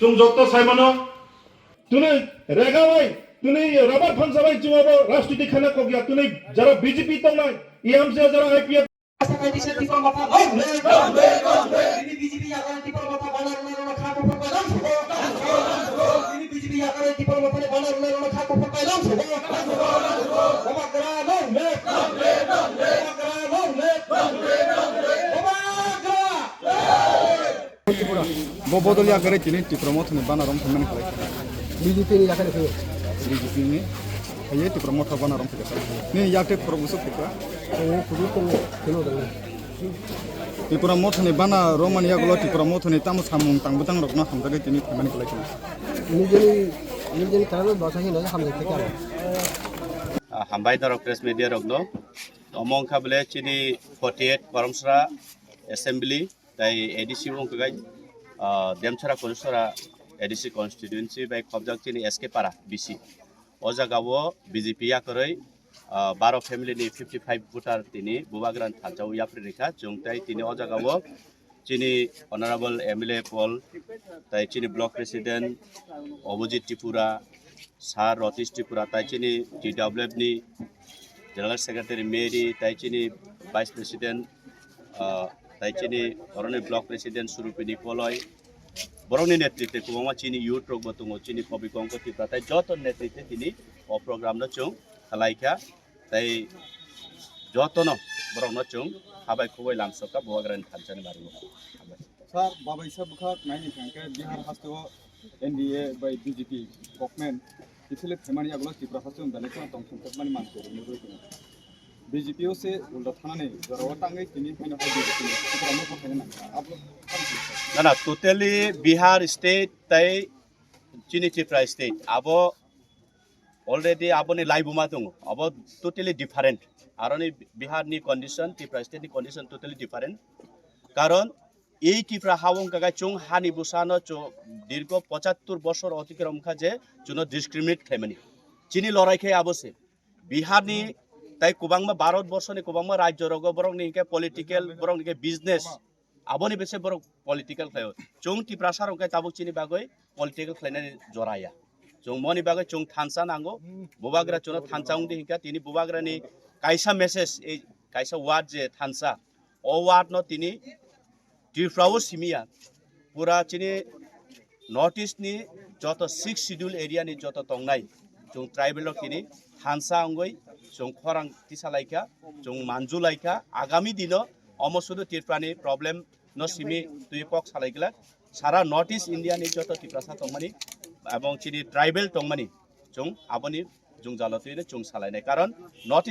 जों जत्त साइमानो तुने रेगावाई तुने रबर फंसावाई जुआबो राष्ट्रपति खाना को गया तुने जरा बीजेपी तो ना ईएमसी जरा IPF Bobodoli agare tini tipromote ni bana rom phemen khalai BJP ni yakare phe BJP ni aye tipromote bana rom phe ni yakte probuso pheka o kudu to kelo dang tipromote ni bana roman yagulo tipromote ni tamu samung tang butang rokna hamdage tini phemen khalai ni jeni karalo basahi na hamdage pheka hambai darok press media rokno omong khable chini 48 Paramsra assembly tai ADC wong kai Demchara Konusara ADC constituency by Kobjak chini SK Para BC Ojagawo BJP yakoroi 12 family ni 55 voter tini Bubagran Thajau Yaprika Jungtai tini Ojagawo chini honorable MLA Paul tai chini block president Obojit Tripura Sar Rotish Tripura tai chini GWF ni general secretary Mary tai chini vice president tai chini Orone block president Surupini Poloi Boroni netritwe kubangma chini youth rok botungo chini Pobikongko Tipra tai joto netritwe tini o program no chung khalaikha tai joto no borok no chung habai khuboi lamsoka Bubagran Thanjani baringo sir babai sab kha naini thangke Bihar hasto NDA by BJP government इसलिए फेमानी अगला तिब्रा हाथ में बने तो तंग money मान को BJP से उल्टा थाना नहीं जरूर टांगे तीन महीने हो गए तिब्रा में कौन है आप लोग ना टोटली बिहार स्टेट तय चीनी त्रिपुरा स्टेट अब ऑलरेडी अब ने लाइव बुमा दंग अब टोटली डिफरेंट आरो ने बिहार नि कंडीशन त्रिपुरा स्टेट नि कंडीशन टोटली डिफरेंट कारण এই ত্রিপুরা হাওং কাগাই চুং হানি বুসানো চো দীর্ঘ 75 বছর অতিক্রম খাজে চুনো ডিসক্রিমিনেট খাইমানি চিনি লড়াই খাই আবসে বিহারনি তাই কুবাংমা ভারতবর্ষনি কুবাংমা রাজ্য রগ বরং নিকে পলিটিক্যাল বরং নিকে বিজনেস আবনি বেসে বরং পলিটিক্যাল খায় চুং ত্রিপুরা সারং কাই তাবুক চিনি বাগৈ পলিটিক্যাল খাইনানি জরায়া চুং মনি বাগৈ চুং থানসা নাঙ্গো বুবাগ্রা চুনো থানসাউং দি হিকা তিনি বুবাগ্রানি কাইসা মেসেজ এই কাইসা ওয়ার্ড যে থানসা ও ওয়ার্ড ন তিনি Tripura Simia Pura Chini Northeast ni joto 6 schedule area ni joto tongnai chung tribal kini Hansa angoi chung khorang tisalaika chung manjulaika agami dino omosudo Tripura ni problem no simi tuipok salaikla sara Northeast India ni joto Tripura sa tongmani abong chini tribal tongmani chung aboni chung jalotine chung salainai karon North